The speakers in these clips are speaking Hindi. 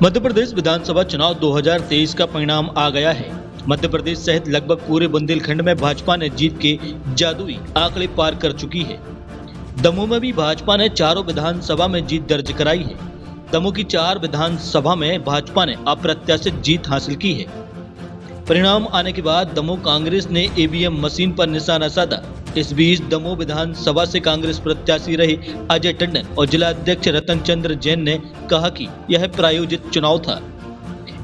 मध्य प्रदेश विधानसभा चुनाव 2023 का परिणाम आ गया है। मध्य प्रदेश सहित लगभग पूरे बुंदेलखंड में भाजपा ने जीत के जादुई आंकड़े पार कर चुकी है। दमोह में भी भाजपा ने चारों विधानसभा में जीत दर्ज कराई है। दमोह की 4 विधानसभा में भाजपा ने अप्रत्याशित जीत हासिल की है। परिणाम आने के बाद दमोह कांग्रेस ने ईवीएम मशीन पर निशाना साधा। इस बीच दमोह विधानसभा से कांग्रेस प्रत्याशी रहे अजय टंडन और जिला अध्यक्ष रतन चंद्र जैन ने कहा कि यह प्रायोजित चुनाव था।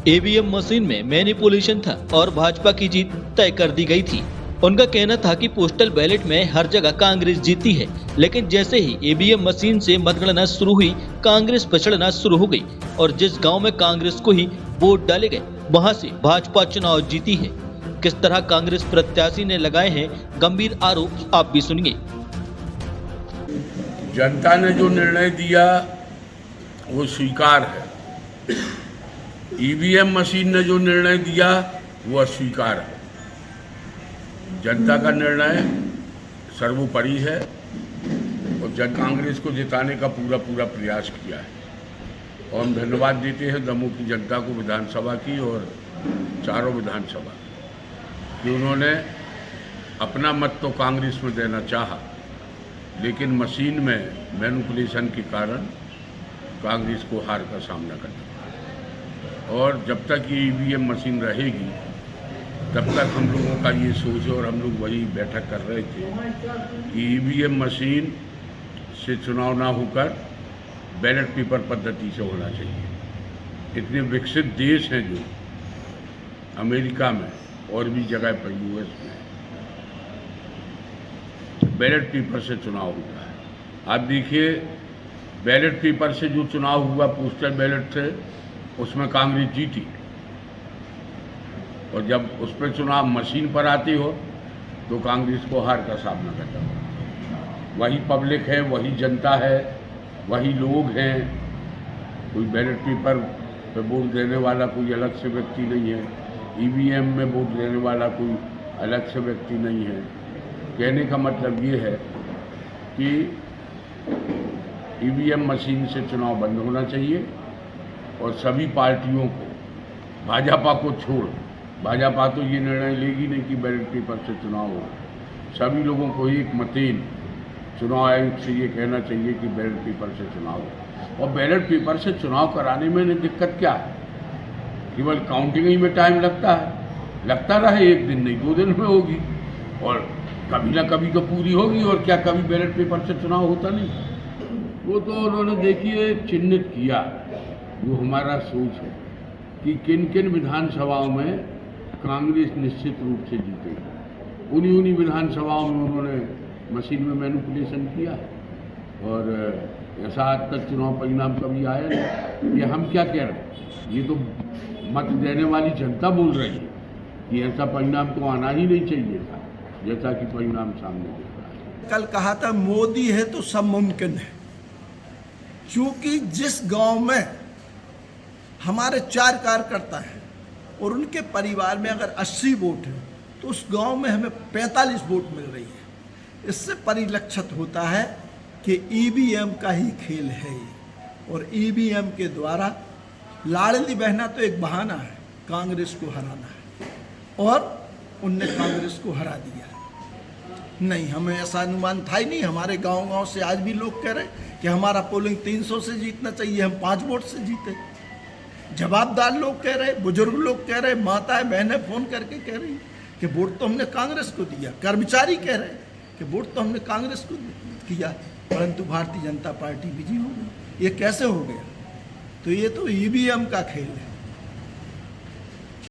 ईवीएम मशीन में मैनिपुलेशन था और भाजपा की जीत तय कर दी गई थी। उनका कहना था कि पोस्टल बैलेट में हर जगह कांग्रेस जीती है, लेकिन जैसे ही ईवीएम मशीन से मतगणना शुरू हुई, कांग्रेस पिछड़ना शुरू हो गई और जिस गांव में कांग्रेस को ही वोट डाले गए, वहां से भाजपा चुनाव जीती है। किस तरह कांग्रेस प्रत्याशी ने लगाए हैं गंभीर आरोप, आप भी सुनिए। जनता ने जो निर्णय दिया वो स्वीकार है। ईवीएम मशीन ने जो निर्णय दिया वो अस्वीकार है। जनता का निर्णय सर्वोपरि है और जन कांग्रेस को जिताने का पूरा प्रयास किया है और हम धन्यवाद देते हैं दमोह की जनता को, विधानसभा की और चारों विधानसभा कि उन्होंने अपना मत तो कांग्रेस में देना चाहा, लेकिन मशीन में मैनिपुलेशन के कारण कांग्रेस को हार का सामना करना पड़ा। और जब तक ये ईवीएम मशीन रहेगी तब तक हम लोगों का ये सोच है और हम लोग वही बैठक कर रहे थे कि ईवीएम मशीन से चुनाव ना होकर बैलेट पेपर पद्धति से होना चाहिए। इतने विकसित देश हैं जो अमेरिका में और भी जगह पर यूएस में बैलेट पेपर से चुनाव होता है। आप देखिए, बैलेट पेपर से जो चुनाव हुआ पोस्टल बैलेट से, उसमें कांग्रेस जीती और जब उस पर चुनाव मशीन पर आती हो तो कांग्रेस को हार का सामना करना पड़ा। वही पब्लिक है, वही जनता है, वही लोग हैं। कोई बैलेट पेपर पे वोट देने वाला कोई अलग से व्यक्ति नहीं है, ईवीएम में वोट देने वाला कोई अलग से व्यक्ति नहीं है। कहने का मतलब ये है कि ईवीएम मशीन से चुनाव बंद होना चाहिए और सभी पार्टियों को, भाजपा को छोड़, भाजपा तो ये निर्णय लेगी नहीं कि बैलेट पेपर से चुनाव हो। सभी लोगों को एक मतेन चुनाव आयोग से ये कहना चाहिए कि बैलेट पेपर से चुनाव हो। और बैलेट पेपर से चुनाव कराने में दिक्कत क्या है? केवल काउंटिंग ही में टाइम लगता है। लगता रहे, एक दिन नहीं 2 दिन में होगी और कभी ना कभी तो पूरी होगी। और क्या कभी बैलेट पेपर से चुनाव होता नहीं? वो तो उन्होंने देखिए चिन्हित किया। वो हमारा सोच है कि किन किन विधानसभाओं में कांग्रेस निश्चित रूप से जीतेगी। उन्हीं विधानसभाओं में उन्होंने मशीन में मैनिपुलेशन किया और ऐसा आज तक चुनाव परिणाम कभी आया नहीं। ये हम क्या कह रहे हैं, ये तो मत देने वाली जनता बोल रही है कि ऐसा परिणाम तो आना ही नहीं चाहिए था, जैसा कि परिणाम सामने दिख रहा है। कल कहा था मोदी है तो सब मुमकिन है, क्योंकि जिस गांव में हमारे 4 कार्यकर्ता हैं और उनके परिवार में अगर 80 वोट हैं तो उस गांव में हमें 45 वोट मिल रही है। इससे परिलक्षित होता है कि ईवीएम का ही खेल है ये। और ईवीएम के द्वारा लाडली बहना तो एक बहाना है कांग्रेस को हराना है और उनने कांग्रेस को हरा दिया है। नहीं, हमें ऐसा अनुमान था ही नहीं। हमारे गांव से आज भी लोग कह रहे कि हमारा पोलिंग 300 से जीतना चाहिए, हम 5 वोट से जीते। जवाबदार लोग कह रहे, बुजुर्ग लोग कह रहे, माताएं बहनें फोन करके कह रही कि वोट तो हमने कांग्रेस को दिया। कर्मचारी कह रहे कि वोट तो हमने कांग्रेस को किया, परंतु भारतीय जनता पार्टी विजयी हो गई। ये कैसे हो गया? तो ये तो ईवीएम का खेल है।